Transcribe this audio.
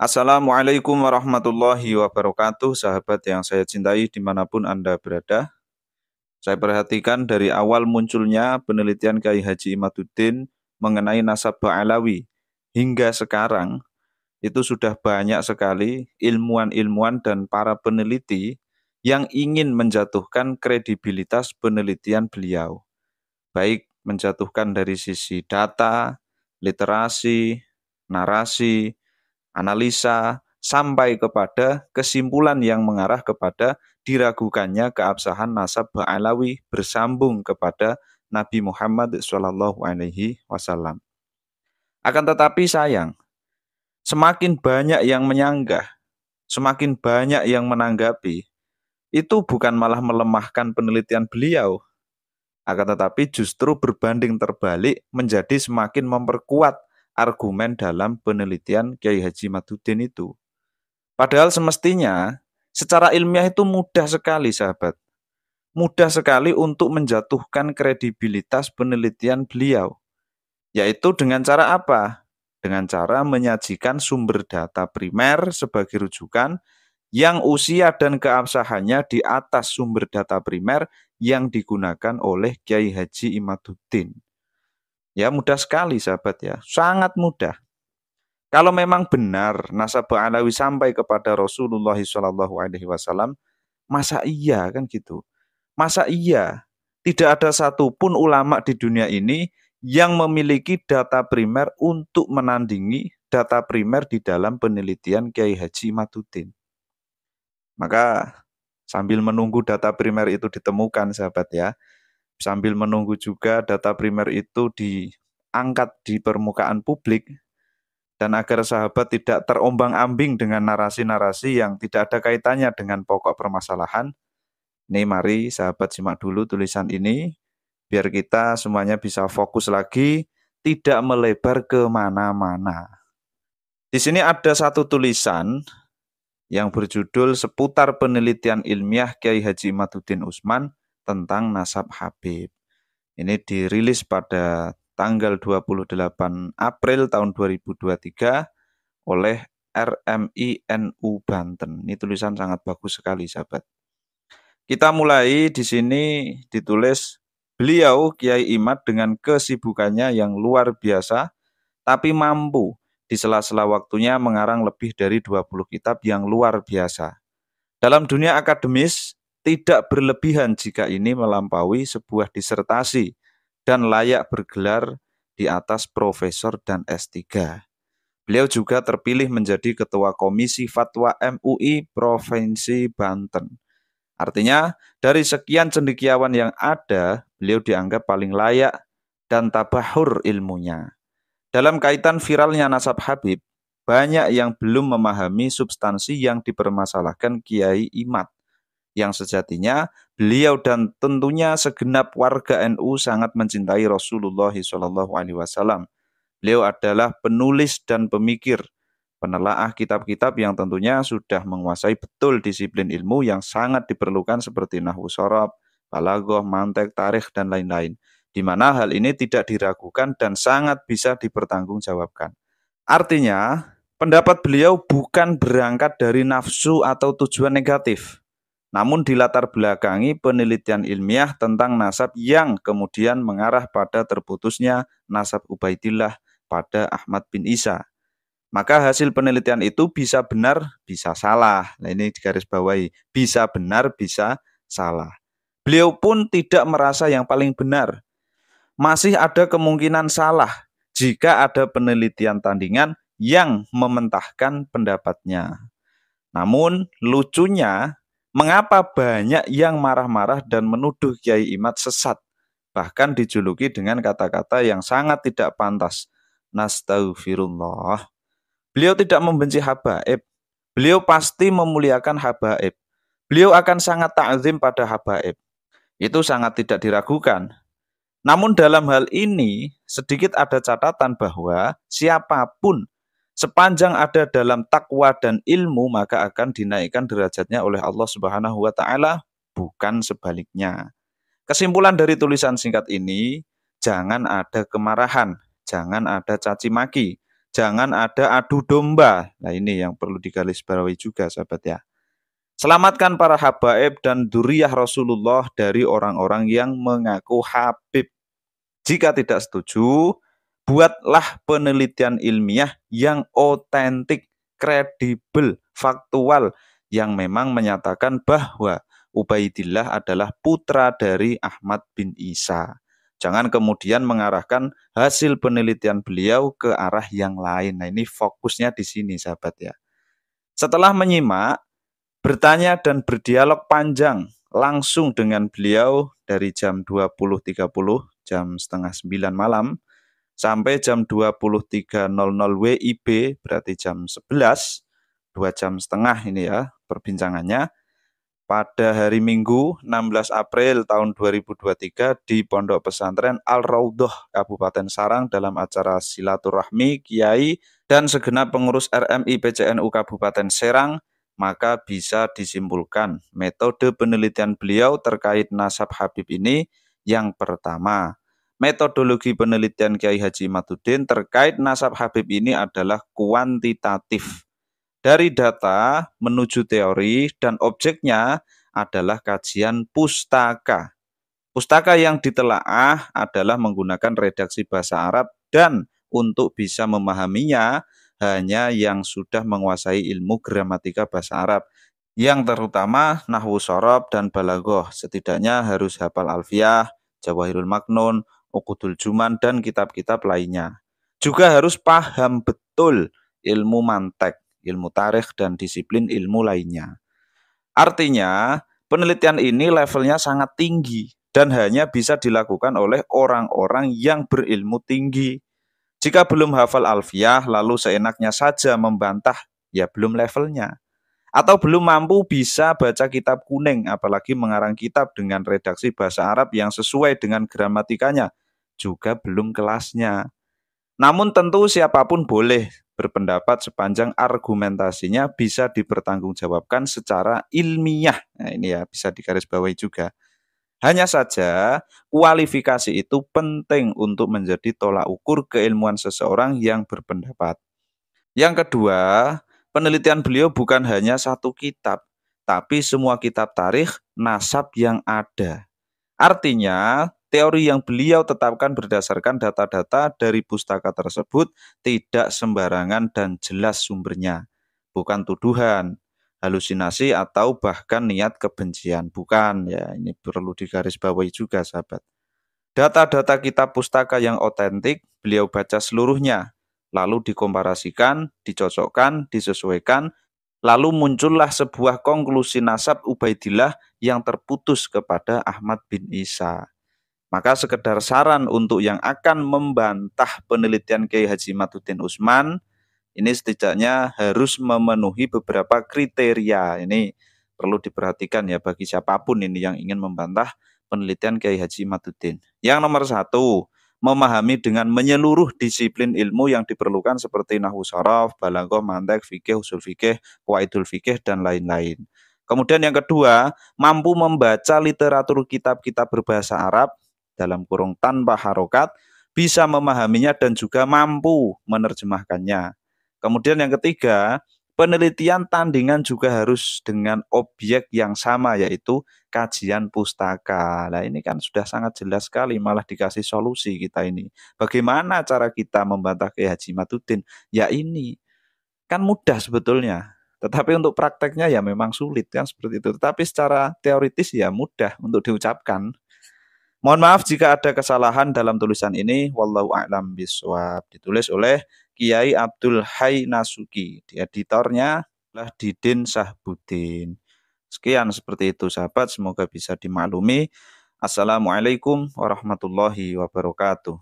Assalamualaikum warahmatullahi wabarakatuh, sahabat yang saya cintai dimanapun Anda berada. Saya perhatikan dari awal munculnya penelitian Kiai Haji Imaduddin mengenai nasab Ba'alawi hingga sekarang, itu sudah banyak sekali ilmuwan-ilmuwan dan para peneliti yang ingin menjatuhkan kredibilitas penelitian beliau. Baik menjatuhkan dari sisi data, literasi, narasi, analisa, sampai kepada kesimpulan yang mengarah kepada diragukannya keabsahan nasab Ba'alawi bersambung kepada Nabi Muhammad SAW. Akan tetapi sayang, semakin banyak yang menyanggah, semakin banyak yang menanggapi, itu bukan malah melemahkan penelitian beliau, akan tetapi justru berbanding terbalik menjadi semakin memperkuat argumen dalam penelitian Kiai Haji Imaduddin itu. Padahal semestinya secara ilmiah itu mudah sekali, sahabat. Mudah sekali untuk menjatuhkan kredibilitas penelitian beliau. Yaitu dengan cara apa? Dengan cara menyajikan sumber data primer sebagai rujukan yang usia dan keabsahannya di atas sumber data primer yang digunakan oleh Kiai Haji Imaduddin. Ya mudah sekali, sahabat ya, sangat mudah. Kalau memang benar nasab Ba'alawi sampai kepada Rasulullah SAW, masa iya kan gitu? Masa iya tidak ada satupun ulama di dunia ini yang memiliki data primer untuk menandingi data primer di dalam penelitian Kiai Haji Imaduddin. Maka sambil menunggu data primer itu ditemukan, sahabat ya, sambil menunggu juga data primer itu diangkat di permukaan publik, dan agar sahabat tidak terombang-ambing dengan narasi-narasi yang tidak ada kaitannya dengan pokok permasalahan, nih mari sahabat simak dulu tulisan ini, biar kita semuanya bisa fokus lagi, tidak melebar kemana-mana. Di sini ada satu tulisan yang berjudul seputar penelitian ilmiah Kiai Haji Imaduddin Utsman tentang nasab Habib. Ini dirilis pada tanggal 28 April tahun 2023 oleh RMINU Banten. Ini tulisan sangat bagus sekali, sahabat. Kita mulai di sini ditulis, beliau Kiai Imad dengan kesibukannya yang luar biasa, tapi mampu di sela-sela waktunya mengarang lebih dari 20 kitab yang luar biasa. Dalam dunia akademis, tidak berlebihan jika ini melampaui sebuah disertasi dan layak bergelar di atas profesor dan S3. Beliau juga terpilih menjadi Ketua Komisi Fatwa MUI Provinsi Banten. Artinya, dari sekian cendekiawan yang ada, beliau dianggap paling layak dan tabahur ilmunya. Dalam kaitan viralnya nasab Habib, banyak yang belum memahami substansi yang dipermasalahkan Kiai Imad, yang sejatinya beliau dan tentunya segenap warga NU sangat mencintai Rasulullah SAW. Beliau adalah penulis dan pemikir, penelaah kitab-kitab yang tentunya sudah menguasai betul disiplin ilmu yang sangat diperlukan seperti nahwu shorof, balaghah, mantek, tarikh, dan lain-lain, di mana hal ini tidak diragukan dan sangat bisa dipertanggungjawabkan. Artinya, pendapat beliau bukan berangkat dari nafsu atau tujuan negatif, namun dilatar belakangi penelitian ilmiah tentang nasab yang kemudian mengarah pada terputusnya nasab Ubaidillah pada Ahmad bin Isa. Maka hasil penelitian itu bisa benar, bisa salah. Nah ini digarisbawahi, bisa benar, bisa salah. Beliau pun tidak merasa yang paling benar. Masih ada kemungkinan salah jika ada penelitian tandingan yang mementahkan pendapatnya. Namun lucunya, mengapa banyak yang marah-marah dan menuduh Kiai Imad sesat, bahkan dijuluki dengan kata-kata yang sangat tidak pantas. Nastaghfirullah. Beliau tidak membenci habaib. Beliau pasti memuliakan habaib. Beliau akan sangat ta'zim pada habaib. Itu sangat tidak diragukan. Namun dalam hal ini, sedikit ada catatan bahwa siapapun sepanjang ada dalam takwa dan ilmu, maka akan dinaikkan derajatnya oleh Allah Subhanahu wa taala, bukan sebaliknya. Kesimpulan dari tulisan singkat ini, jangan ada kemarahan, jangan ada caci maki, Jangan ada adu domba. Nah ini yang perlu digarisbawahi juga sahabat ya. Selamatkan para habaib dan duriyah Rasulullah dari orang-orang yang mengaku Habib. Jika tidak setuju, buatlah penelitian ilmiah yang otentik, kredibel, faktual, yang memang menyatakan bahwa Ubaidillah adalah putra dari Ahmad bin Isa. Jangan kemudian mengarahkan hasil penelitian beliau ke arah yang lain. Nah, ini fokusnya di sini, sahabat ya. Setelah menyimak, bertanya dan berdialog panjang langsung dengan beliau dari jam 20.30, jam setengah 9 malam, sampai jam 23.00 WIB, berarti jam 11, 2 jam setengah ini ya perbincangannya, pada hari Minggu 16 April tahun 2023 di Pondok Pesantren Al-Raudhoh Kabupaten Sarang dalam acara silaturahmi Kiai dan segenap pengurus RMI PCNU Kabupaten Serang, maka bisa disimpulkan metode penelitian beliau terkait nasab Habib ini. Yang pertama, metodologi penelitian Kiai Haji Imaduddin terkait nasab Habib ini adalah kuantitatif. Dari data menuju teori dan objeknya adalah kajian pustaka. Pustaka yang ditelaah adalah menggunakan redaksi bahasa Arab dan untuk bisa memahaminya hanya yang sudah menguasai ilmu gramatika bahasa Arab, yang terutama nahwu shorob dan balaghah. Setidaknya harus hafal alfiyah, jawahirul maknun, uqudul juman, dan kitab-kitab lainnya. Juga harus paham betul ilmu mantek, ilmu tarikh, dan disiplin ilmu lainnya. Artinya, penelitian ini levelnya sangat tinggi dan hanya bisa dilakukan oleh orang-orang yang berilmu tinggi. Jika belum hafal alfiyah lalu seenaknya saja membantah, ya belum levelnya. Atau belum mampu bisa baca kitab kuning, apalagi mengarang kitab dengan redaksi bahasa Arab yang sesuai dengan gramatikanya, juga belum kelasnya. Namun tentu siapapun boleh berpendapat sepanjang argumentasinya bisa dipertanggungjawabkan secara ilmiah. Nah, ini ya bisa digarisbawahi juga. Hanya saja kualifikasi itu penting untuk menjadi tolak ukur keilmuan seseorang yang berpendapat. Yang kedua, penelitian beliau bukan hanya satu kitab, tapi semua kitab tarikh nasab yang ada. Artinya, teori yang beliau tetapkan berdasarkan data-data dari pustaka tersebut tidak sembarangan dan jelas sumbernya. Bukan tuduhan, halusinasi, atau bahkan niat kebencian. Bukan, ya ini perlu digarisbawahi juga sahabat. Data-data kitab pustaka yang otentik beliau baca seluruhnya, lalu dikomparasikan, dicocokkan, disesuaikan, lalu muncullah sebuah konklusi nasab Ubaidillah yang terputus kepada Ahmad bin Isa. Maka sekedar saran untuk yang akan membantah penelitian Kiai Haji Imaduddin Utsman, ini setidaknya harus memenuhi beberapa kriteria. Ini perlu diperhatikan ya bagi siapapun ini yang ingin membantah penelitian Kiai Haji Imaduddin. Yang nomor satu, memahami dengan menyeluruh disiplin ilmu yang diperlukan seperti nahwu shorof, balaghah, mantek, fikih, usul fikih, qawaidul fikih, dan lain-lain. Kemudian yang kedua, mampu membaca literatur kitab-kitab berbahasa Arab dalam kurung tanpa harokat, bisa memahaminya dan juga mampu menerjemahkannya. Kemudian yang ketiga, penelitian tandingan juga harus dengan objek yang sama, yaitu kajian pustaka. Nah ini kan sudah sangat jelas sekali, malah dikasih solusi kita ini. Bagaimana cara kita membantah Kiai Haji Imaduddin? Ya ini, kan mudah sebetulnya. Tetapi untuk prakteknya ya memang sulit kan seperti itu. Tetapi secara teoritis ya mudah untuk diucapkan. Mohon maaf jika ada kesalahan dalam tulisan ini. Wallahu a'lam bishawab. Ditulis oleh Kiai Abdul Hai Nasuki. Di editornya adalah Didin Sahbudin. Sekian seperti itu sahabat. Semoga bisa dimaklumi. Assalamualaikum warahmatullahi wabarakatuh.